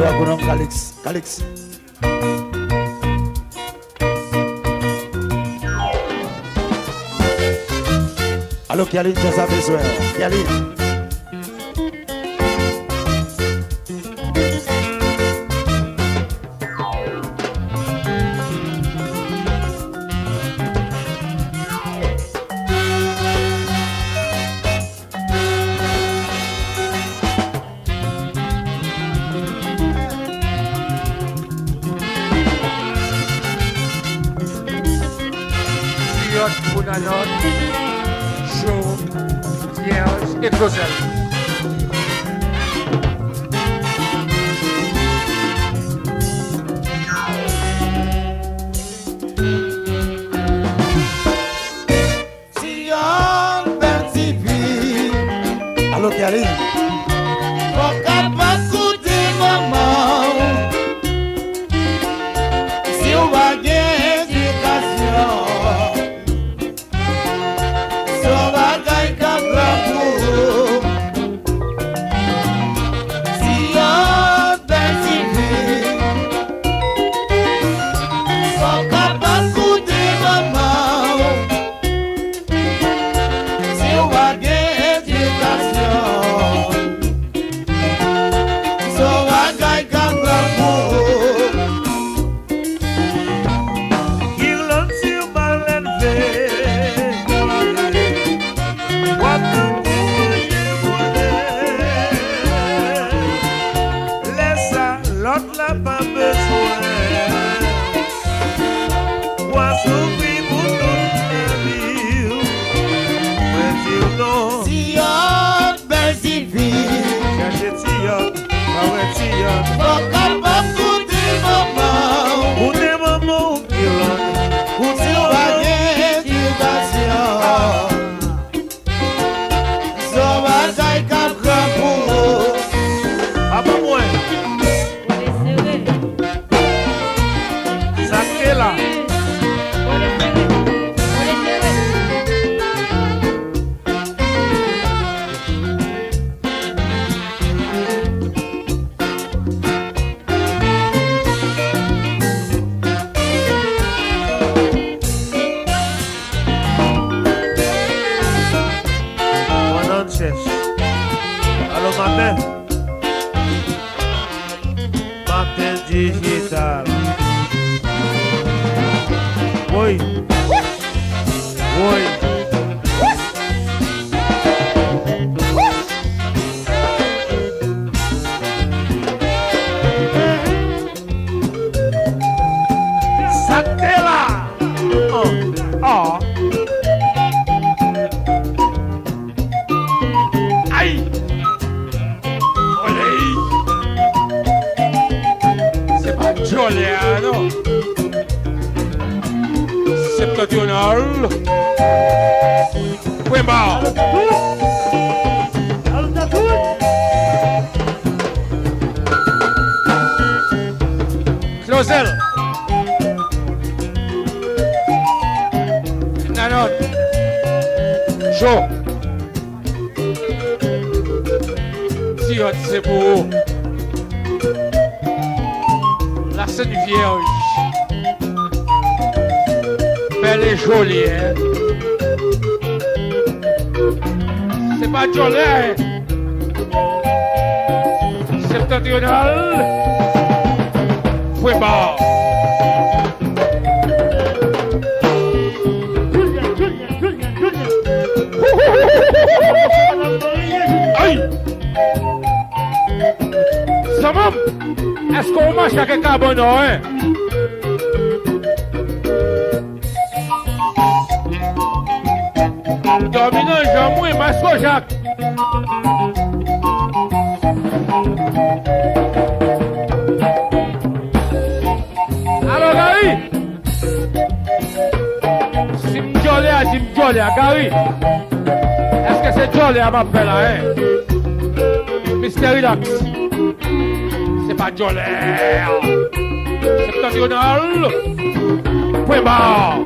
Allo agronome Calix. Calix. Allo Kialine, j'ai ça besoin. Kialine. Et Clausel. Sion Bertivi. Allo Kialine. Focal pas coûter maman. Si on va gagner éducation. So va gagner capra. Digital. Oi. Oi. Satela. Oh. Ai. Olha aí. Giuliano Septentrional Wimba Clausel Nanon Jo Sion c'est pour la Sainte Vierge, belle et jolie, hein? C'est pas joli, hein? Septentrional, Wimba. Aïe! Samam! Est-ce qu'on mange avec carbone, hein? Dominant Jean-Mouy, Masco Jacques. Alors, Gary? Sim Jolia, Gary. Est-ce que c'est Jolia m'appelle, hein? Mister Relax. C'est pas Jolaire. Septentrional. Point barre.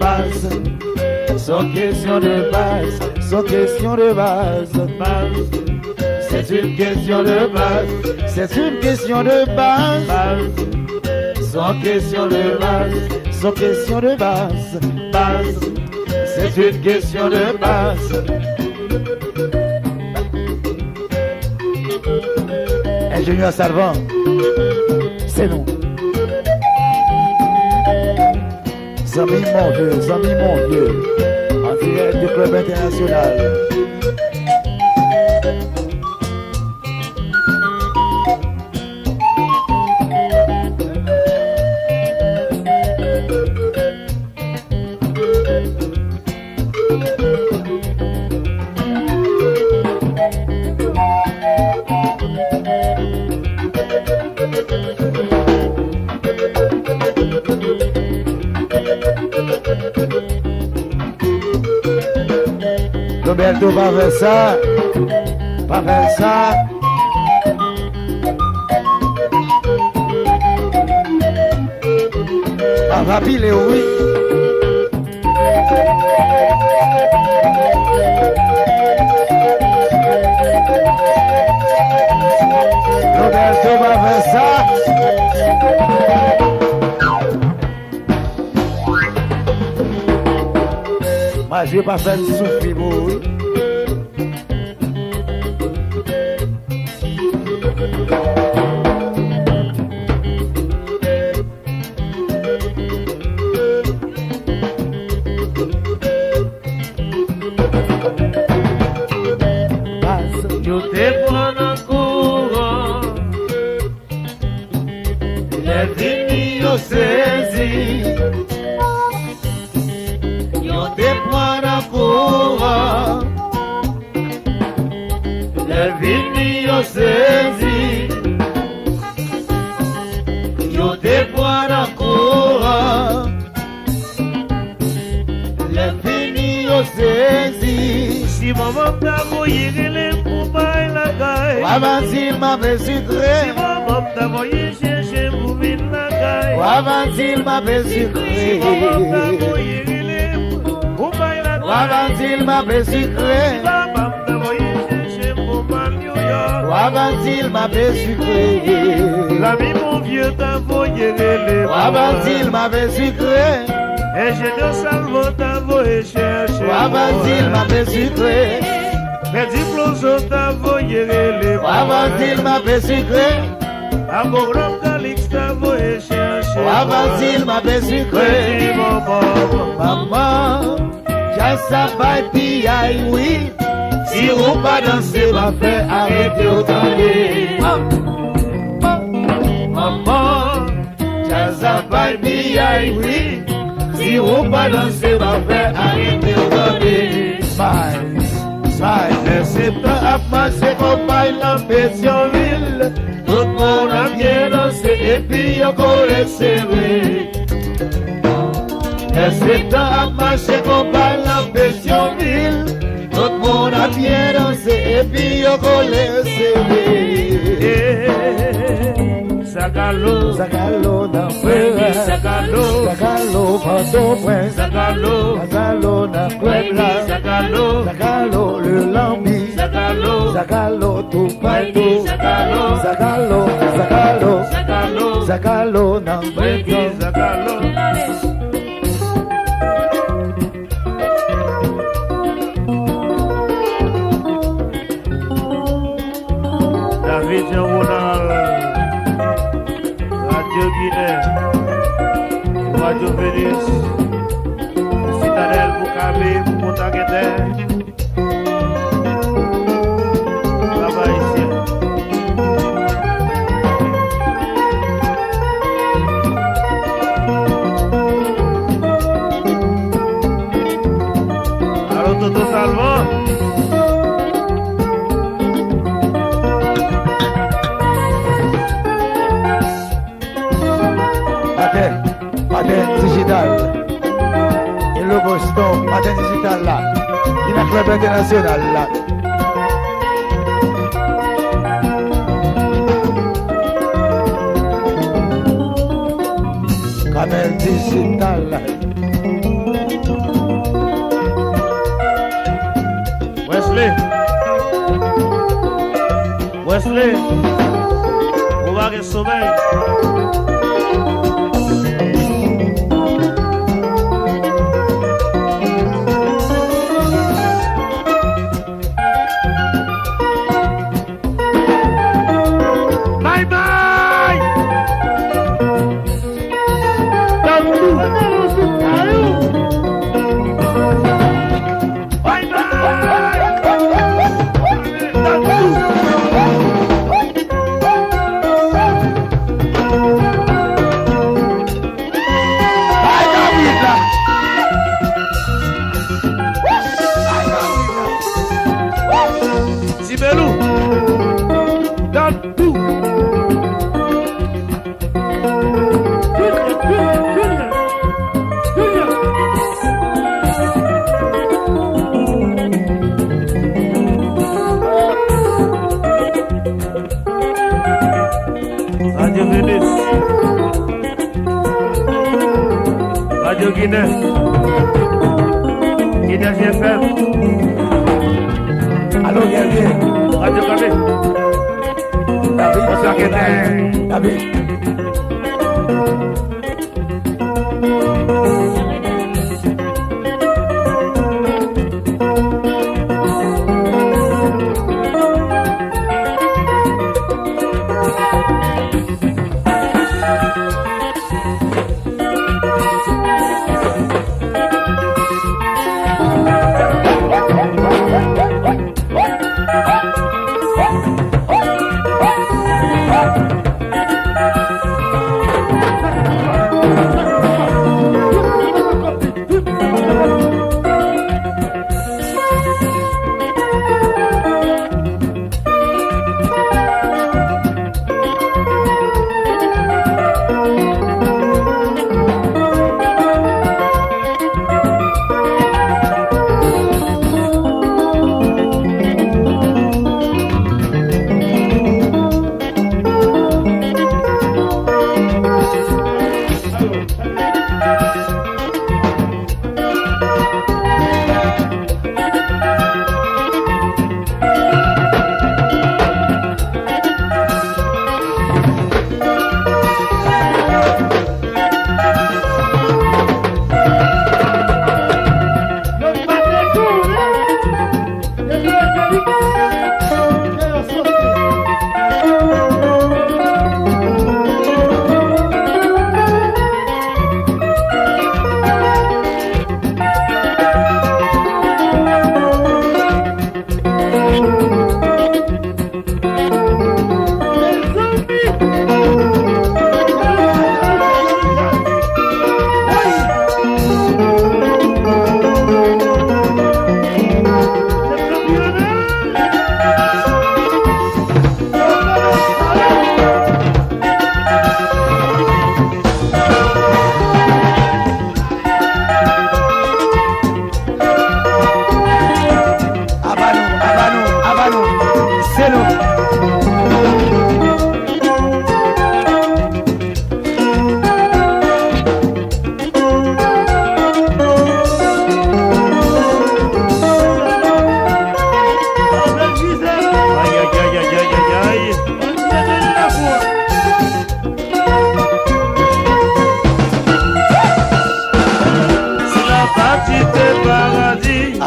Base, sans question de base, sans question de base, base. C'est une question de base, c'est une question de base, base. Sans question de base, sans question de base, base. C'est une question de base. Ingénieur Salvant, c'est nous. Zami mon vieux, en direct du club international. Roberto, pas faire ça, pas faire ça. Pas rapide, oui. Roberto, pas faire ça. Moi, je vais pas faire de souffrir, oui. Je te prends en courant, les vignes au saisi. Je te prends en courant, les vignes au saisi. Je te prends en courant, les vignes au saisi. Si maman t'a voyé, Avanzil m'a sucré. si maman t'a voyé chercher pour venir la caille. Avanzil m'a sucré. Si maman t'a voyé pour bailler la caille. Avanzil m'a sucré. Si maman t'a voyé chercher pour mal New York. Avanzil m'a sucré. L'ami mon vieux t'a voyé les. Avanzil m'a sucré. Et j'ai deux salvos t'a voyé chercher. Avanzil m'a sucré. Mais diplômes t'a voyé les. Avanzil m'a sucré. Amoram Calix t'a voyé chercher. Avanzil m'a sucré. Petit maman. Maman, j'ai sa baille aïe, oui. Si on pas danser, va faire arrêter autant de. Maman, j'ai sa baille aïe, oui. Si on pas danser, va faire arrêter autant de. Smile, smile. C'est un marché qu'on paye la Pétionville. Tout le monde a bien dansé et puis on collait serré. C'est un marché qu'on paye la Pétionville. Tout le monde a bien dansé et puis on collait serré. Sagalo, Sagalo dans Baby, Sagalo, Sagalo, Port-au-Prince. Sagalo, Sagalo dans Baby, Puebla. Sagalo, Sagalo, le Lambi. Sagalo, Sagalo, tout Baby, partout. Sagalo, Sagalo, Sagalo, Sagalo, Sagalo dans Baby, Puebla. Sagalo. David Jean-Ronald, Radio Guinée, Radio Vénis, Citadelle Boukabe, Montaguete, là-bas ici. Alors, Toto Salvant. Paten digital. Cap international là. Canal digital là. Wesley, on va aller sommeil. Bye bye. Radio Venice, Radio Guinée, Guinée GFM, Allô, Guerrier. Radio Cabé, David. David.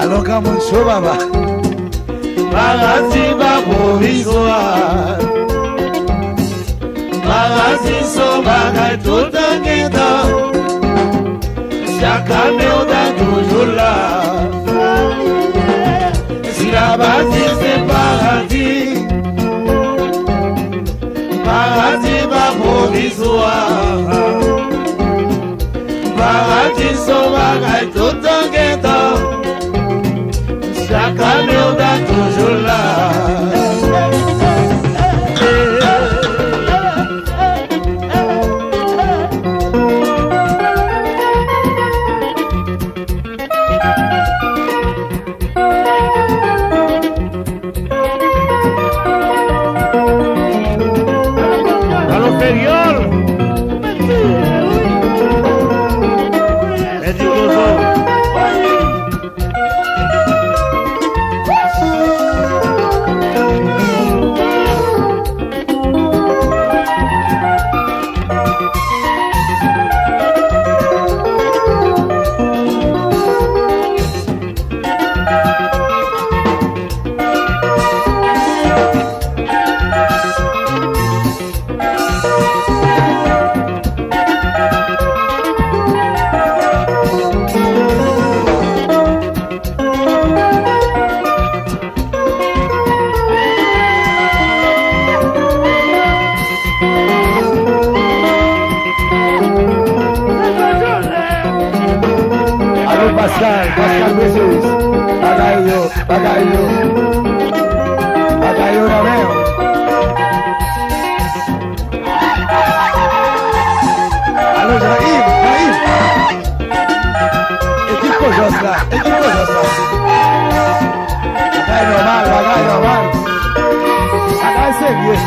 Aloka Moncho Baba. Magazine provisoire. Magazine sauvage tout un guédin. Chaque année on est toujours là. Si la bâtisse c'est paradis, paradis provisoire. Paradis sauvage tout un guédin. Chaque année on est toujours là. Bagayo la mer. Allô, Yves. Équipe Kojos là. Bagaille normal. Bagaille sérieux.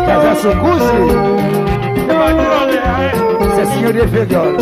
Casa Sokuzi. C'est signor de Fegol.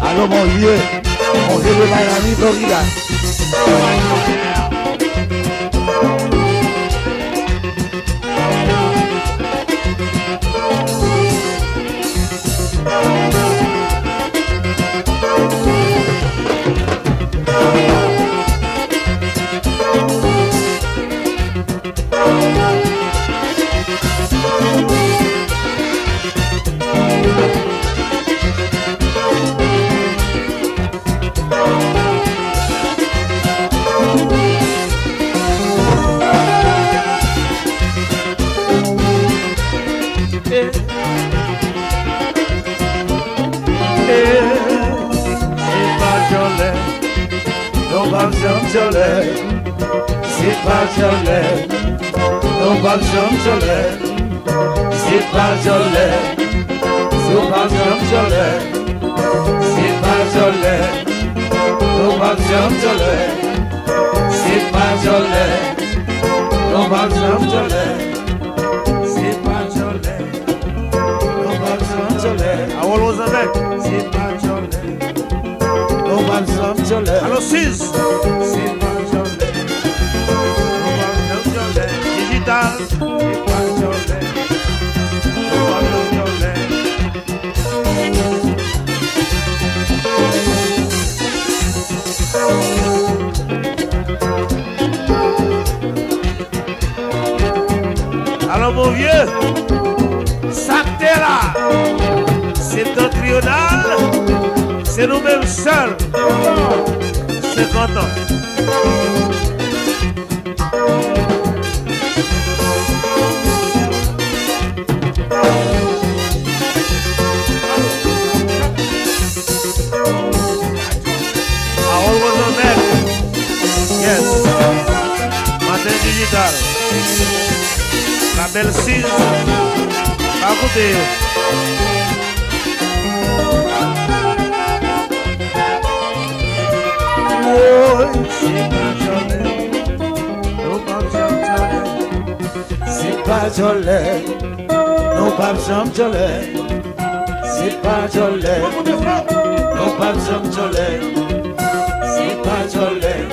Allô mon vieux de Miami, Florida. C'est pas Jolet, non pas Jolet, c'est pas Jolet, non pas Jolet, c'est pas Jolet, non pas Jolet, c'est pas Jolet, non pas Jolet, c'est pas Jolet, non pas Jolet, I always avec. c'est pas Jolet, non pas Jolet, Alors 6. c'est pas Jolet. Digital. Alors mon vieux, ça t'es là, c'est un trional, c'est nous-mêmes seuls, 50 ans. Yes, Matin Digital, la belle Cise, à côté. C'est pas Jolet, non pas Jolet, c'est pas Jolet, non pas Jolet, c'est pas Jolet.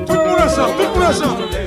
Tout le monde ensemble, tout le monde ensemble.